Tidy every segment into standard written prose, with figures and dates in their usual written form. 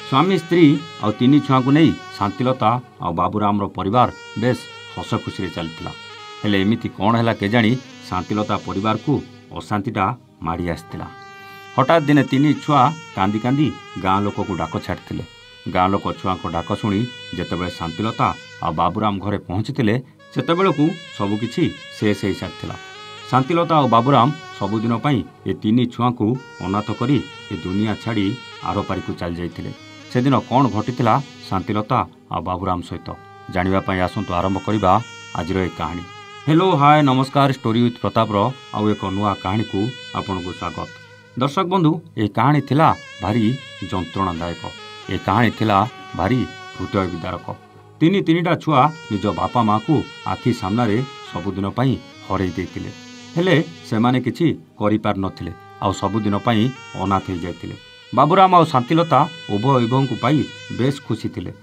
स्वामी स्त्री आ तीन छुआ को नहीं शांतिलता आ बाबूराम परिवार बेस हस खुशी चलता। हेले एमिति कौन है केजाणी शांतिलता परिवार को अशांतिटा माड़ी आसला। हठात दिने तीन छुआ कांदी कांदी गाँ लोक को डाक छाड़ते। गाँ लोक छुआ को डाक शुणी जितेबाला शांतिलता आ बाबूराम घरे पहुँची से सबकि शेष हो सारी। शांतिलता और बाबूराम सबुदिन ए तीन छुआ को अनाथ करी ए दुनिया छाड़ी आर पारी को चली जाते। से दिन कौन घटीला शांतिलता आ बाबूराम सहित जानापी आसतु आरंभ करवा आज एक कहानी। हेलो हाय नमस्कार स्टोरी विथ प्रतापर आउ एक नुआ कहानी को आपन को स्वागत। दर्शक बंधु ये कहानी थिला भारी जंत्रणादायक। ये कहानी थिला भारी हृदय विदारक। तीनटा छुआ निज बापा माँ को आखि सामने सबुदिन हरई देते। हेले सेमाने किछि करि पार नथिले आ सबुदिन अनाथ हो जाते। बाबूराम और शांतिलता उभय उभय को पाई बेस खुशी थिले।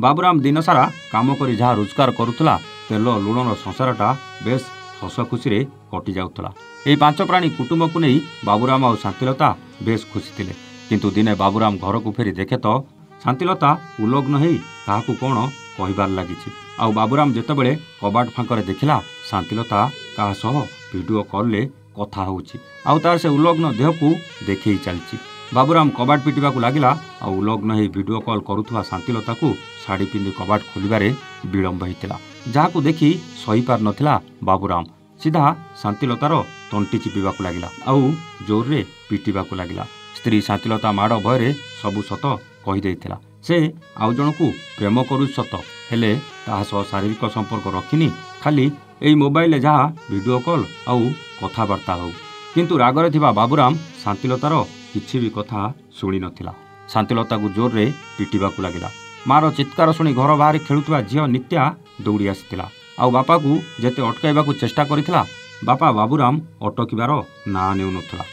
बाबूराम दिन सारा काम करी जहाँ रोजगार करुला तेल लुणर संसारटा बेस हस खुशी कटि जाउथला। एही पांच प्राणी कुटुंब को नहीं बाबूराम और शांतिलता बेस खुशी थिले। किंतु दिने बाबूराम घर को फेरी देखे तो शांतिलता उलग्न होई काहाकू कौन कहिबार लागिछि। आ बाबूराम जेतेबेले कबाट फांकरे देखिला शांतिलता काहा सह वीडियो कॉल ले कथा होउछि आ तार से उलग्न देह को देखई चलछि। बाबूराम कबाट पिटिबा को लागिला आ उलग्न होई वीडियो कॉल करुथुवा शांतिलता को साड़ी पिंधि कबाट खोलिबारे विलंब होइतिला। जहाकू देखि सही पार नथिला बाबूराम सीधा शांतिलतार तंटी चिपिबा को लागिला आउ जोर रे पिटिबा को लागिला। स्त्री शांतिलता माड़ भयरे सबु सत कहि देइथिला। से आउ जनकू प्रेम करू सत हेले ताहा सह शारीरिक संपर्क रखिनी खाली एई मोबाइल जहाँ वीडियो कॉल आउ कथबार्ता हो। किंतु रागरे थिबा बाबूराम शांतिलतार किछि भी कथा शुणी नथिला। शांतिलता को जोर रे पिटिबा को लागिला। मार चित्कार शुणी घर बाहर खेलुवा झील नित्या दौड़ी आसीथिला आउ बापा को जेते अटकाइबा को चेष्टा करिथिला बापा बाबूराम अटकिबार ना नेउ नथिला।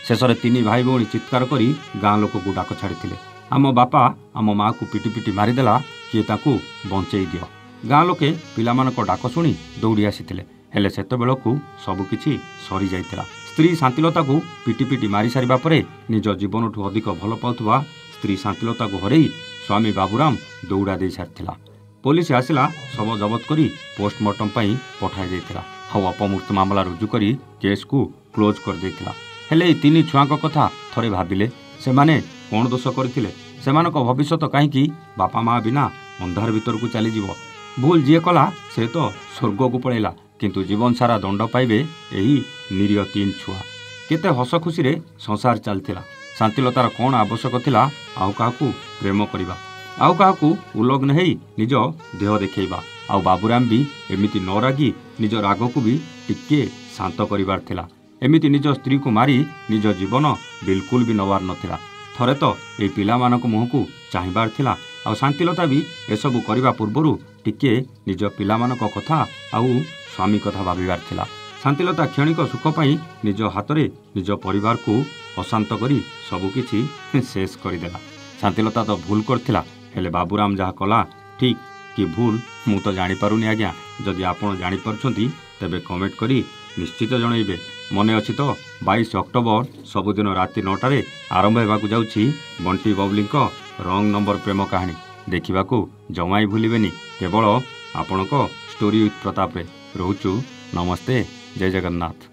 शेषरे तीन भाई भौणी चित्कार करी गाँ लोक को डाक छाड़िथिले। आम बापा आम माँ को पिटी पिटी मारिदेला किए ताकू बंचेई दियो। गाँ लोके पिलामानक डाक शुणी दौड़ी आसीथिले। हेले सेतेबेलकू सबकिछि सरी जाइतिला। स्त्री शांतिलता को पिटी पिटी मारी सारिबा परे निज जीवनठू अधिक भल पाउथुवा स्त्री शांतिलता को हरई स्वामी बाबूराम दौड़ा दे सारिथिला। पुलिस आसिला शव जबत करी पोस्टमार्टम पई पठाई देथिला। हाउ अपमृत्यु मामला रुजु करी केस को क्लोज कर देथिला। हेले ए तीन छुआक कथा थरे भाबिले सेमाने कौन दोष करथिले। सेमानक भविष्यत काहींकी बापा माँ बिना अंधार भीतर को चली जीवो। भूल जी कला से तो स्वर्ग को पड़ेला किंतु जीवन सारा दंड पाइबे एही निरीह तीन छुआ। केते हस खुशी रे संसार चलथिला। शांतिलतार कौन आवश्यक थिला आउ काहाकू प्रेम करिबा आउ काहाकू उलग्न हेई निज देह देखैबा। आउ बाबूराम भी एमिति न रागी निज राग को भी टिके शांत करिबार थिला। एमिति निज स्त्री को मारी निज जीवन बिल्कुल भी नवार नथिला। थरे तो ए पिलामानक मुह को चाहिबार थिला आउ शांतिलता भी एसबू करबा पूर्वरु टिके निज पिलामानक कथा आउ स्वामी कथा भाबिबार थिला। शांतिलता क्षणिक सुख पाई निज हातरे निज परिवार को अशांत करी सबकिछि शेष करदेला। शांतिलता तो भूल करथिला हेले बाबूराम जहाँ कला ठीक कि भूल मु तो जानी पारुनी आज्ञा। जदि आपण जानी पारुछंती तेबे कमेंट करी निश्चित जनइबे। मने अछि तो 22 अक्टोबर सबुदिन राति 9टारे आरंभ हेबाकू जाउछि बंटी बबलीक रंग नंबर प्रेम कहानी। देखिबाकू जमाई भूलिबेनी केवल आपणक स्टोरी विथ प्रताप रे। रहुचु नमस्ते जय जगन्नाथ।